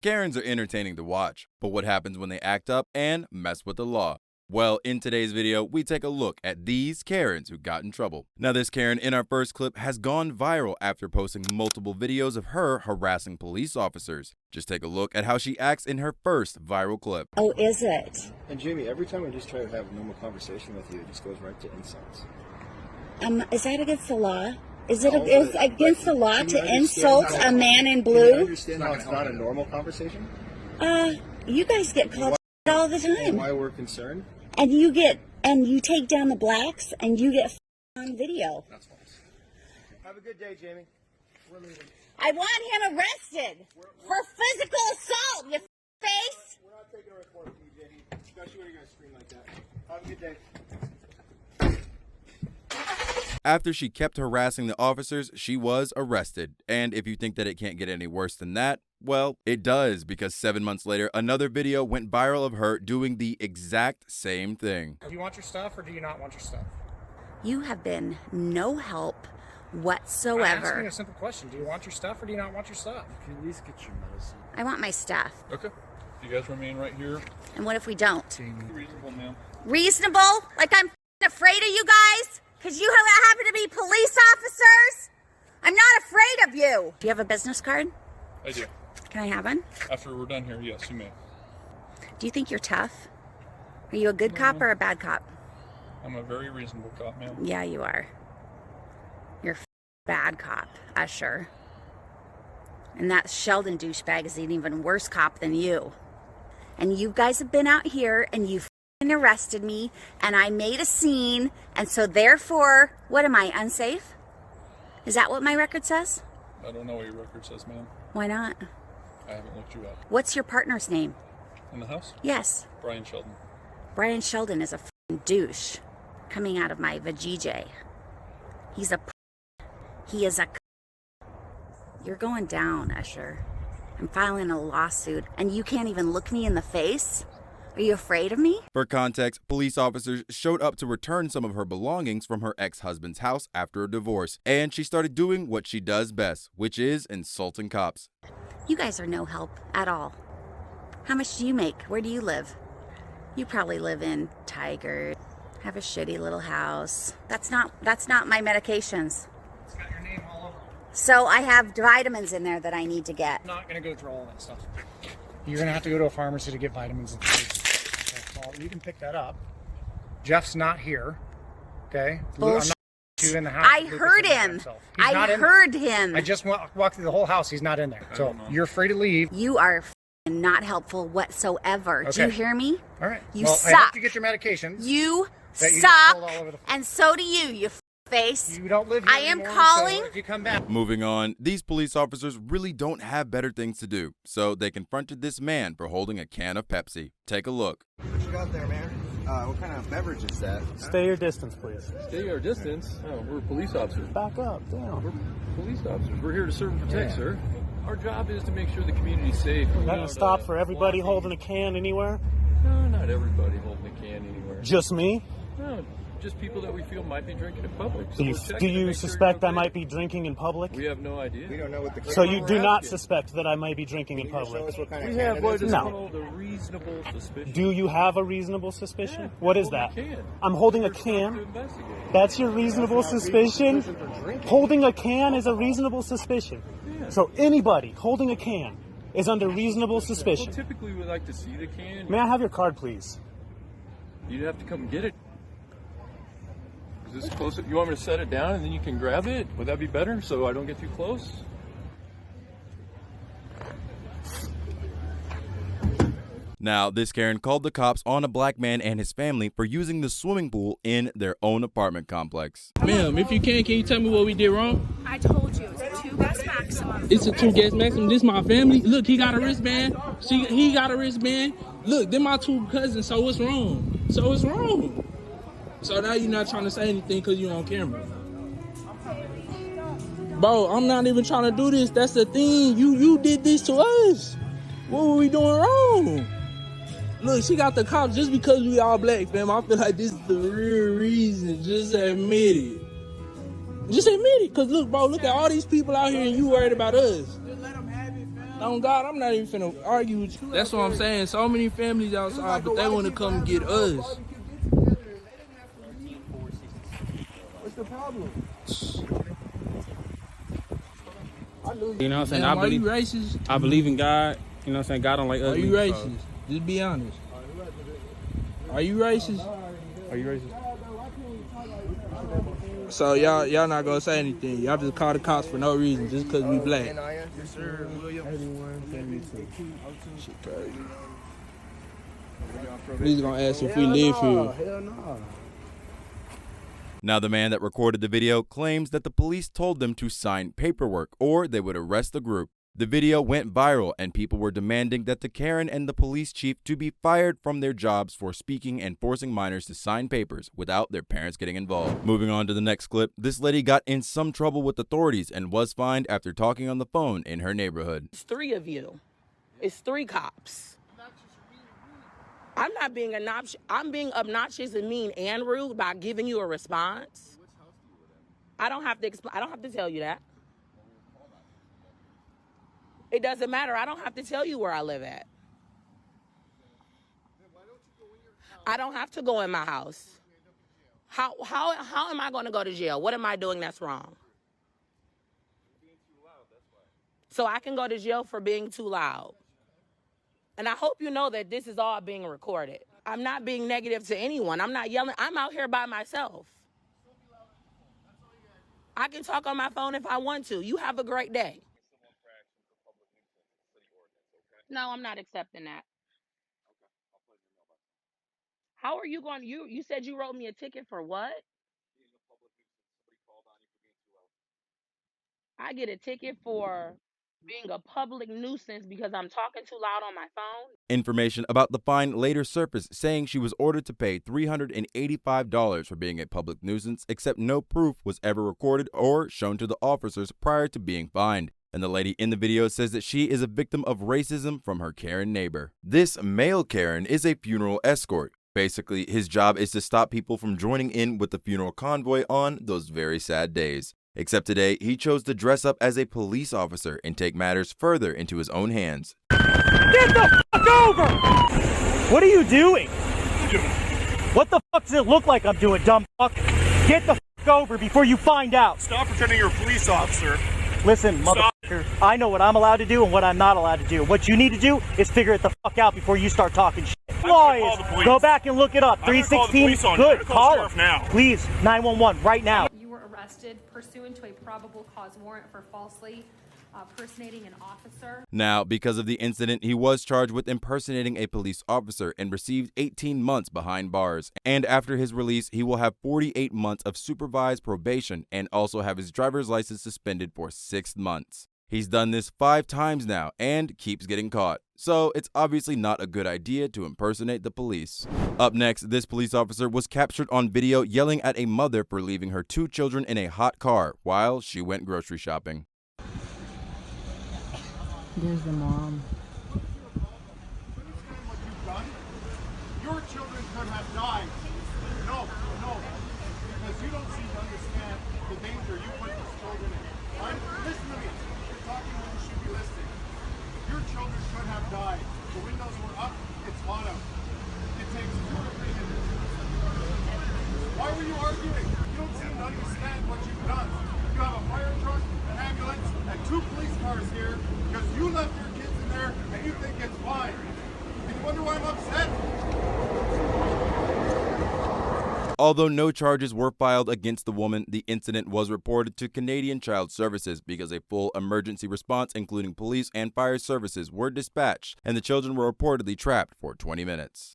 Karens are entertaining to watch, but what happens when they act up and mess with the law? Well, in today's video, we take a look at these Karens who got in trouble. Now, this Karen in our first clip has gone viral after posting multiple videos of her harassing police officers. Just take a look at how she acts in her first viral clip. Oh, is it? And Jamie, every time I just try to have a normal conversation with you, it just goes right to insults. Is that against the law? Is it against the law to insult a man in blue? Do you understand how it's not a normal conversation? You guys get called all the time. Why we're concerned? And you take down the blacks and you get on video. That's false. Have a good day, Jamie. We're leaving. I want him arrested for physical assault, you face. We're not taking a report from you, Jamie. Especially when you're going to scream like that. Have a good day. After she kept harassing the officers, she was arrested. And if you think that it can't get any worse than that, well, it does, because 7 months later, another video went viral of her doing the exact same thing. Do you want your stuff or do you not want your stuff? You have been no help whatsoever. I'm asking a simple question. Do you want your stuff or do you not want your stuff? You can at least get your medicine. I want my stuff. Okay. You guys remain right here. And what if we don't? Reasonable, ma'am. Reasonable? Like I'm afraid of you guys? Because you happen to be police officers? I'm not afraid of you. Do you have a business card? I do. Can I have one? After we're done here, yes, you may. Do you think you're tough? Are you a good cop or a bad cop? I'm a very reasonable cop, ma'am. Yeah, you are. You're a bad cop, Usher. And that Sheldon douchebag is an even worse cop than you. And you guys have been out here and you've arrested me and I made a scene, and so therefore, what am I, unsafe? Is that what my record says? I don't know what your record says, ma'am. Why not? I haven't looked you up. What's your partner's name? In the house? Yes. Brian Sheldon. Brian Sheldon is a douche coming out of my vajayjay. He's a he is a You're going down, Usher. I'm filing a lawsuit and you can't even look me in the face? Are you afraid of me? For context, police officers showed up to return some of her belongings from her ex-husband's house after a divorce, and she started doing what she does best, which is insulting cops. You guys are no help at all. How much do you make? Where do you live? You probably live in Tiger, have a shitty little house. That's not my medications. It's got your name all over it. So I have vitamins in there that I need to get. I'm not going to go through all that stuff. You're going to have to go to a pharmacy to get vitamins and foods. Okay, so you can pick that up. Jeff's not here. Okay? Bullshit. I'm not you in the house. I heard him. I heard him. I just walked through the whole house. He's not in there. So you're free to leave. You are not helpful whatsoever. Okay. Do you hear me? All right. You suck. I hope you get your medications. You suck. And so do you face. You don't live here I am anymore, calling. So if you come back. Moving on, these police officers really don't have better things to do, so they confronted this man for holding a can of Pepsi. Take a look. What you got there, man? What kind of beverage is that? Stay your distance, please. Stay your distance? Oh, we're police officers. Back up, down. We're police officers. We're here to serve and protect, sir. Our job is to make sure the community's safe. Is that a stop for everybody holding a can anywhere? No, not everybody holding a can anywhere. Just me? No, just people that we feel might be drinking in public. So do you suspect I might be drinking in public? We have no idea. We don't know what the. So you do not suspect that I might be drinking in public? We have what is called a reasonable suspicion. Do you have a reasonable suspicion? Yeah, what is that? I'm holding a can. To That's your reasonable suspicion? Holding a can is a reasonable suspicion. Yeah. So anybody holding a can is under reasonable suspicion. Well, typically we like to see the can. May I have your card, please? You'd have to come get it. Is this close? You want me to set it down and then you can grab it? Would that be better so I don't get too close? Now, this Karen called the cops on a black man and his family for using the swimming pool in their own apartment complex. Ma'am, if you can you tell me what we did wrong? I told you, it's a 2 gas maximum. It's a 2 gas maximum. This is my family. Look, he got a wristband. He got a wristband. Look, they're my 2 cousins, so what's wrong? So it's wrong. So now you're not trying to say anything because you're on camera. Bro, I'm not even trying to do this. That's the thing. You did this to us. What were we doing wrong? Look, she got the cops just because we all black, fam. I feel like this is the real reason. Just admit it. Just admit it. Because look, bro, look at all these people out here and you worried about us. Just let them have it, fam. On God, I'm not even finna argue with you. That's what I'm saying. So many families outside, but they want to come get us. What's the problem? You know what I'm saying? Man, are you racist? I believe in God. You know what I'm saying? God don't like Are ugly. you racist? Just be honest. Are you racist? Are you racist? So y'all not gonna say anything. Y'all just call the cops for no reason, just cause we black. Yes, sir. William. 8172. Shit crazy. He's gonna ask if we live here. Hell no. Now, the man that recorded the video claims that the police told them to sign paperwork or they would arrest the group. The video went viral and people were demanding that the Karen and the police chief to be fired from their jobs for speaking and forcing minors to sign papers without their parents getting involved. Moving on to the next clip, this lady got in some trouble with authorities and was fined after talking on the phone in her neighborhood. It's 3 of you. It's 3 cops. I'm not being obnoxious. I'm being obnoxious and mean and rude by giving you a response. I don't have to explain. I don't have to tell you that. It doesn't matter. I don't have to tell you where I live at. I don't have to go in my house. How am I going to go to jail? What am I doing that's wrong? So I can go to jail for being too loud. And I hope you know that this is all being recorded. I'm not being negative to anyone. I'm not yelling. I'm out here by myself. I can talk on my phone if I want to. You have a great day. No, I'm not accepting that. How are you going? You said you wrote me a ticket for what? I get a ticket for being a public nuisance because I'm talking too loud on my phone. Information about the fine later surfaced, saying she was ordered to pay $385 for being a public nuisance, except no proof was ever recorded or shown to the officers prior to being fined. And the lady in the video says that she is a victim of racism from her Karen neighbor. This male Karen is a funeral escort. Basically, his job is to stop people from joining in with the funeral convoy on those very sad days. Except today, he chose to dress up as a police officer and take matters further into his own hands. Get the fuck over! What are you doing? What the fuck does it look like I'm doing, dumb fuck? Get the fuck over before you find out. Stop pretending you're a police officer. Listen, motherfucker, I know what I'm allowed to do and what I'm not allowed to do. What you need to do is figure it the fuck out before you start talking shit. Law is, go back and look it up. 316, good, call him now. Please, 911, right now. You were arrested pursuant to a probable cause warrant for falsely impersonating an officer. Now, because of the incident, he was charged with impersonating a police officer and received 18 months behind bars. And after his release, he will have 48 months of supervised probation and also have his driver's license suspended for 6 months. He's done this 5 times now and keeps getting caught. So it's obviously not a good idea to impersonate the police. Up next, this police officer was captured on video yelling at a mother for leaving her 2 children in a hot car while she went grocery shopping. There's the mom. Your children could have died. No, because you don't seem to understand the danger you put these children in. Listen to me. You're talking when you should be listening. Your children could have died. The windows were up. It's hot out. It takes 2 or 3 minutes. Why were you arguing? You don't seem to understand what you've done. You have a fire truck, an ambulance, and 2 police cars here because you left your kids in there and you think it's fine. And you wonder why I'm upset? Although no charges were filed against the woman, the incident was reported to Canadian Child Services because a full emergency response, including police and fire services, were dispatched, and the children were reportedly trapped for 20 minutes.